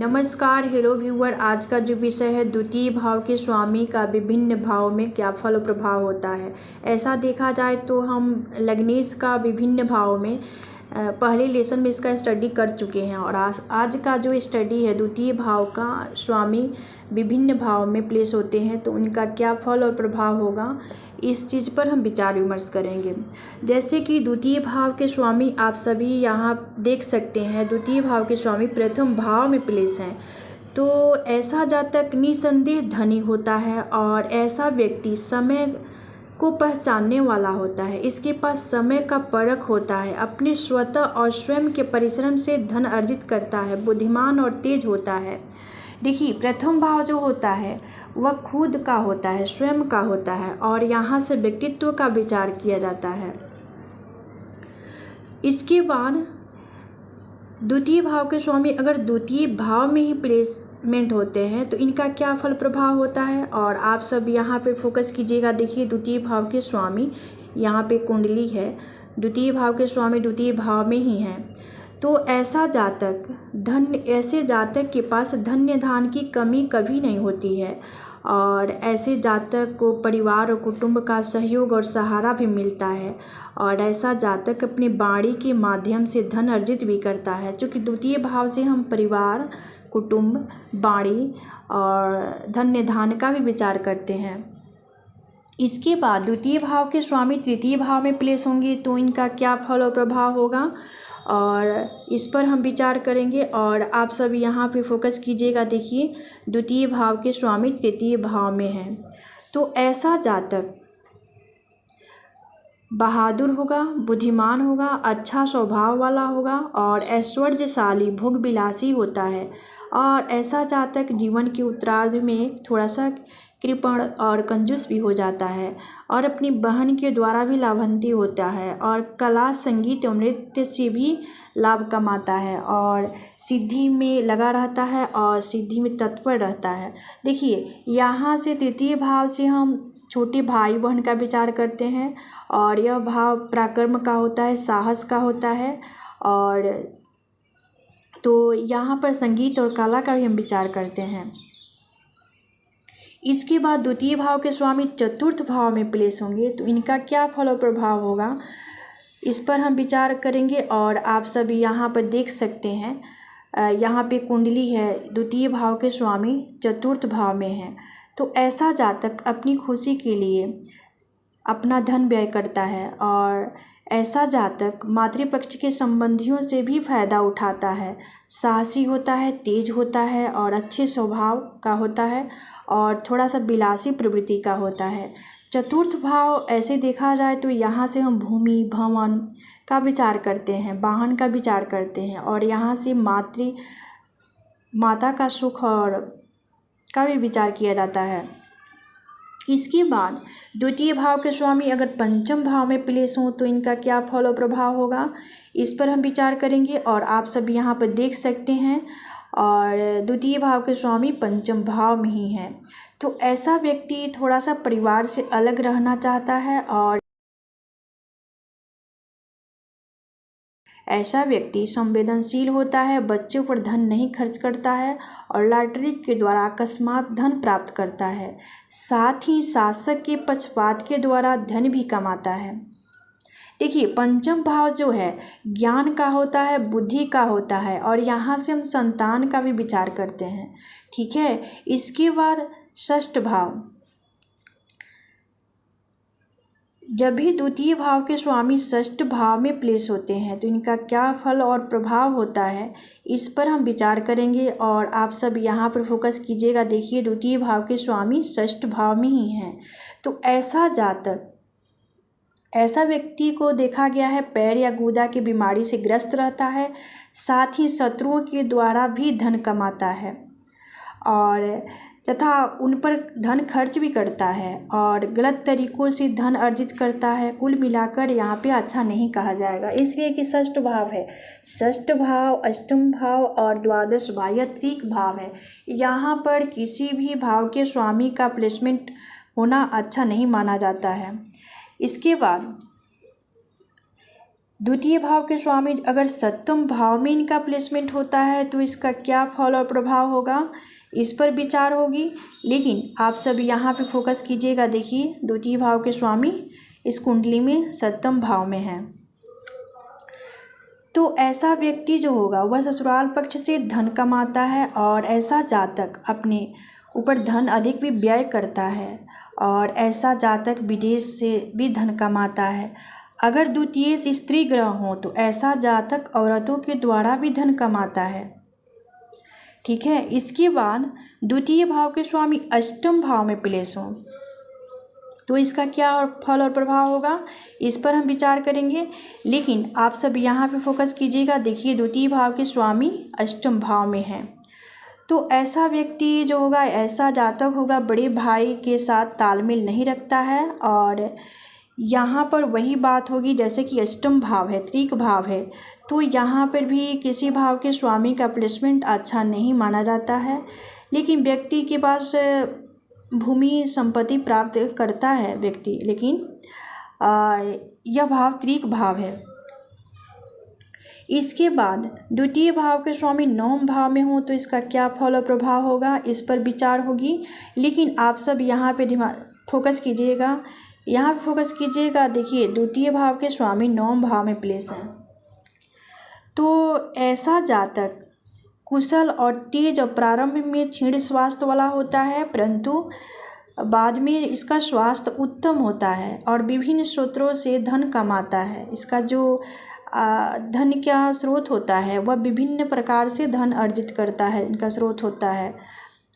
नमस्कार, hello viewer. आज का जो विषय है द्वितीय भाव के स्वामी का विभिन्न भाव में क्या फल प्रभाव होता है। ऐसा देखा जाए तो हम लग्नेश का विभिन्न भाव में पहले लेसन में इसका स्टडी कर चुके हैं और आज का जो स्टडी है द्वितीय भाव का स्वामी विभिन्न भाव में प्लेस होते हैं तो उनका क्या फल और प्रभाव होगा, इस चीज़ पर हम विचार विमर्श करेंगे। जैसे कि द्वितीय भाव के स्वामी आप सभी यहाँ देख सकते हैं, द्वितीय भाव के स्वामी प्रथम भाव में प्लेस हैं तो ऐसा जातक निसंदेह धनी होता है और ऐसा व्यक्ति समय को पहचानने वाला होता है। इसके पास समय का परख होता है, अपने स्वतः और स्वयं के परिश्रम से धन अर्जित करता है, बुद्धिमान और तेज होता है। देखिए, प्रथम भाव जो होता है वह खुद का होता है, स्वयं का होता है और यहाँ से व्यक्तित्व का विचार किया जाता है। इसके बाद द्वितीय भाव के स्वामी अगर द्वितीय भाव में ही प्लेसमेंट होते हैं तो इनका क्या फल प्रभाव होता है, और आप सब यहाँ पे फोकस कीजिएगा। देखिए, द्वितीय भाव के स्वामी यहाँ पे कुंडली है, द्वितीय भाव के स्वामी द्वितीय भाव में ही हैं तो ऐसे जातक के पास धन्य धान की कमी कभी नहीं होती है और ऐसे जातक को परिवार और कुटुंब का सहयोग और सहारा भी मिलता है और ऐसा जातक अपनी वाणी के माध्यम से धन अर्जित भी करता है। चूँकि द्वितीय भाव से हम परिवार, कुटुंब, वाणी और धन्य धान का भी विचार करते हैं। इसके बाद द्वितीय भाव के स्वामी तृतीय भाव में प्लेस होंगे तो इनका क्या फल और प्रभाव होगा और इस पर हम विचार करेंगे और आप सब यहाँ पे फोकस कीजिएगा। देखिए, द्वितीय भाव के स्वामी तृतीय भाव में हैं तो ऐसा जातक बहादुर होगा, बुद्धिमान होगा, अच्छा स्वभाव वाला होगा और ऐश्वर्यशाली भोगविलासी होता है और ऐसा जातक जीवन के उत्तरार्ध में थोड़ा सा कृपण और कंजूस भी हो जाता है और अपनी बहन के द्वारा भी लाभान्वित होता है और कला, संगीत और नृत्य से भी लाभ कमाता है और सिद्धि में लगा रहता है और सिद्धि में तत्पर रहता है। देखिए, यहाँ से तृतीय भाव से हम छोटे भाई बहन का विचार करते हैं और यह भाव पराक्रम का होता है, साहस का होता है और तो यहाँ पर संगीत और कला का भी हम विचार करते हैं। इसके बाद द्वितीय भाव के स्वामी चतुर्थ भाव में प्लेस होंगे तो इनका क्या फल और प्रभाव होगा, इस पर हम विचार करेंगे और आप सभी यहाँ पर देख सकते हैं, यहाँ पे कुंडली है, द्वितीय भाव के स्वामी चतुर्थ भाव में हैं तो ऐसा जातक अपनी खुशी के लिए अपना धन व्यय करता है और ऐसा जातक मातृपक्ष के संबंधियों से भी फायदा उठाता है, साहसी होता है, तेज होता है और अच्छे स्वभाव का होता है और थोड़ा सा विलासी प्रवृत्ति का होता है। चतुर्थ भाव ऐसे देखा जाए तो यहाँ से हम भूमि, भवन का विचार करते हैं, वाहन का विचार करते हैं और यहाँ से माता का सुख और का भी विचार किया जाता है। इसके बाद द्वितीय भाव के स्वामी अगर पंचम भाव में प्लेस हों तो इनका क्या फल और प्रभाव होगा, इस पर हम विचार करेंगे और आप सब यहाँ पर देख सकते हैं और द्वितीय भाव के स्वामी पंचम भाव में ही हैं तो ऐसा व्यक्ति थोड़ा सा परिवार से अलग रहना चाहता है और ऐसा व्यक्ति संवेदनशील होता है, बच्चों पर धन नहीं खर्च करता है और लॉटरी के द्वारा अकस्मात धन प्राप्त करता है, साथ ही शासक के पक्षपात के द्वारा धन भी कमाता है। देखिए, पंचम भाव जो है ज्ञान का होता है, बुद्धि का होता है और यहाँ से हम संतान का भी विचार करते हैं, ठीक है। इसके बाद षष्ठ भाव, जब भी द्वितीय भाव के स्वामी षष्ठ भाव में प्लेस होते हैं तो इनका क्या फल और प्रभाव होता है, इस पर हम विचार करेंगे और आप सब यहाँ पर फोकस कीजिएगा। देखिए, द्वितीय भाव के स्वामी षष्ठ भाव में ही हैं तो ऐसा जातक, ऐसा व्यक्ति को देखा गया है पैर या गूदा की बीमारी से ग्रस्त रहता है, साथ ही शत्रुओं के द्वारा भी धन कमाता है और तथा उन पर धन खर्च भी करता है और गलत तरीक़ों से धन अर्जित करता है। कुल मिलाकर यहाँ पे अच्छा नहीं कहा जाएगा, इसलिए कि षष्ठ भाव है, षष्ठ भाव, अष्टम भाव और द्वादश भाव या त्रिक भाव है। यहाँ पर किसी भी भाव के स्वामी का प्लेसमेंट होना अच्छा नहीं माना जाता है। इसके बाद द्वितीय भाव के स्वामी अगर सप्तम भाव में इनका प्लेसमेंट होता है तो इसका क्या फल और प्रभाव होगा, इस पर विचार होगी। लेकिन आप सब यहाँ पे फोकस कीजिएगा। देखिए द्वितीय भाव के स्वामी इस कुंडली में सप्तम भाव में है, तो ऐसा व्यक्ति जो होगा वह ससुराल पक्ष से धन कमाता है और ऐसा जातक अपने ऊपर धन अधिक भी व्यय करता है और ऐसा जातक विदेश से भी धन कमाता है। अगर द्वितीय से स्त्री ग्रह हो तो ऐसा जातक औरतों के द्वारा भी धन कमाता है। ठीक है, इसके बाद द्वितीय भाव के स्वामी अष्टम भाव में प्लेस हो तो इसका क्या और फल और प्रभाव होगा, इस पर हम विचार करेंगे। लेकिन आप सब यहाँ पे फोकस कीजिएगा। देखिए द्वितीय भाव के स्वामी अष्टम भाव में है, तो ऐसा व्यक्ति जो होगा, ऐसा जातक होगा बड़े भाई के साथ तालमेल नहीं रखता है। और यहाँ पर वही बात होगी जैसे कि अष्टम भाव है, त्रिक भाव है, तो यहाँ पर भी किसी भाव के स्वामी का प्लेसमेंट अच्छा नहीं माना जाता है। लेकिन व्यक्ति के पास भूमि संपत्ति प्राप्त करता है व्यक्ति, लेकिन यह भाव त्रिक भाव है। इसके बाद द्वितीय भाव के स्वामी नवम भाव में हो तो इसका क्या फल और प्रभाव होगा, इस पर विचार होगी। लेकिन आप सब यहाँ पे फोकस कीजिएगा, यहाँ पे फोकस कीजिएगा। देखिए द्वितीय भाव के स्वामी नवम भाव में प्लेस है, तो ऐसा जातक कुशल और तेज और प्रारंभ में क्षीण स्वास्थ्य वाला होता है, परंतु बाद में इसका स्वास्थ्य उत्तम होता है और विभिन्न स्रोतों से धन कमाता है। इसका जो धन का स्रोत होता है वह विभिन्न प्रकार से धन अर्जित करता है, इनका स्रोत होता है।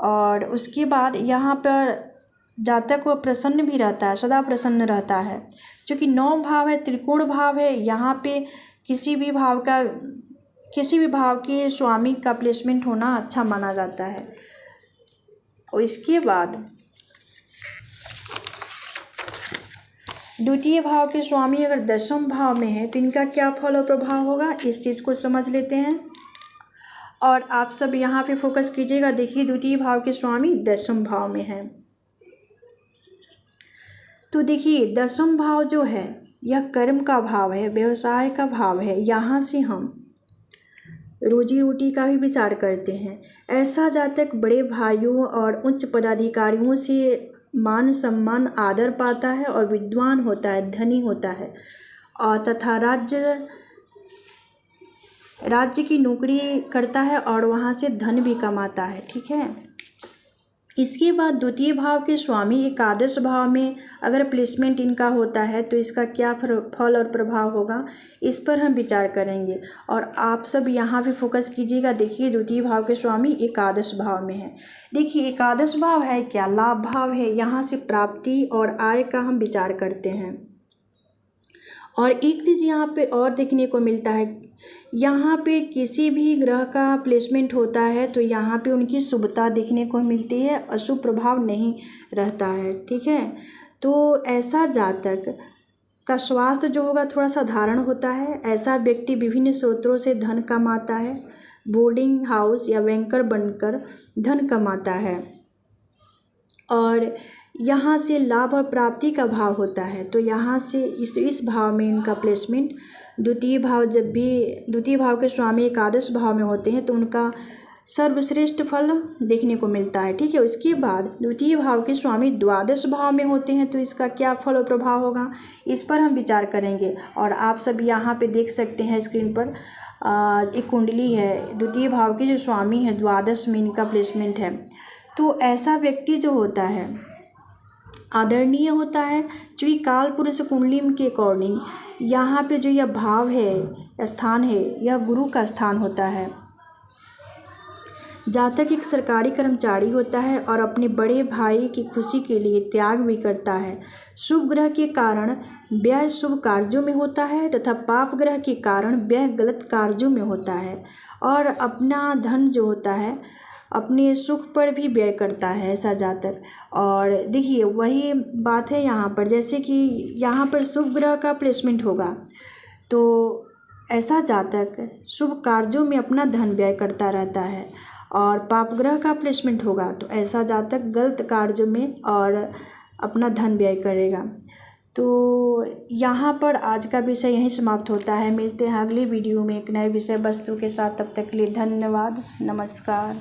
और उसके बाद यहाँ पर जातक वह प्रसन्न भी रहता है, सदा प्रसन्न रहता है। क्योंकि नौ भाव है, त्रिकोण भाव है, यहाँ पे किसी भी भाव के स्वामी का प्लेसमेंट होना अच्छा माना जाता है। और इसके बाद द्वितीय भाव के स्वामी अगर दशम भाव में है तो इनका क्या फल और प्रभाव होगा, इस चीज़ को समझ लेते हैं। और आप सब यहाँ पे फोकस कीजिएगा। देखिए द्वितीय भाव के स्वामी दशम भाव में है, तो देखिए दशम भाव जो है यह कर्म का भाव है, व्यवसाय का भाव है। यहाँ से हम रोजी रोटी का भी विचार करते हैं। ऐसा जातक बड़े भाइयों और उच्च पदाधिकारियों से मान सम्मान आदर पाता है और विद्वान होता है, धनी होता है और तथा राज्य की नौकरी करता है और वहाँ से धन भी कमाता है। ठीक है, इसके बाद द्वितीय भाव के स्वामी एकादश भाव में अगर प्लेसमेंट इनका होता है तो इसका क्या फल और प्रभाव होगा, इस पर हम विचार करेंगे। और आप सब यहाँ पे फोकस कीजिएगा। देखिए द्वितीय भाव के स्वामी एकादश भाव में है। देखिए एकादश भाव है क्या, लाभ भाव है। यहाँ से प्राप्ति और आय का हम विचार करते हैं। और एक चीज़ यहाँ पे और देखने को मिलता है, यहाँ पे किसी भी ग्रह का प्लेसमेंट होता है तो यहाँ पे उनकी शुभता देखने को मिलती है, अशुभ प्रभाव नहीं रहता है। ठीक है, तो ऐसा जातक का स्वास्थ्य जो होगा थोड़ा साधारण होता है। ऐसा व्यक्ति विभिन्न स्रोतों से धन कमाता है, बोर्डिंग हाउस या बैंकर बनकर धन कमाता है और यहाँ से लाभ और प्राप्ति का भाव होता है। तो यहाँ से इस भाव में इनका प्लेसमेंट द्वितीय भाव के स्वामी एकादश भाव में होते हैं तो उनका सर्वश्रेष्ठ फल देखने को मिलता है। ठीक है, उसके बाद द्वितीय भाव के स्वामी द्वादश भाव में होते हैं तो इसका क्या फल और प्रभाव होगा, इस पर हम विचार करेंगे। और आप सब यहाँ पे देख सकते हैं स्क्रीन पर एक कुंडली है, द्वितीय भाव के जो स्वामी है द्वादश में इनका प्लेसमेंट है। तो ऐसा व्यक्ति जो होता है आदरणीय होता है, क्योंकि काल पुरुष कुंडली के अकॉर्डिंग यहाँ पे जो यह भाव है, स्थान है, यह गुरु का स्थान होता है। जातक एक सरकारी कर्मचारी होता है और अपने बड़े भाई की खुशी के लिए त्याग भी करता है। शुभ ग्रह के कारण व्यय शुभ कार्यों में होता है तथा पाप ग्रह के कारण व्यय गलत कार्यों में होता है और अपना धन जो होता है अपने सुख पर भी व्यय करता है ऐसा जातक। और देखिए वही बात है यहाँ पर, जैसे कि यहाँ पर शुभ ग्रह का प्लेसमेंट होगा तो ऐसा जातक शुभ कार्यों में अपना धन व्यय करता रहता है और पाप ग्रह का प्लेसमेंट होगा तो ऐसा जातक गलत कार्यों में और अपना धन व्यय करेगा। तो यहाँ पर आज का विषय यहीं समाप्त होता है। मिलते हैं अगली वीडियो में एक नए विषय वस्तु के साथ। तब तक के लिए धन्यवाद, नमस्कार।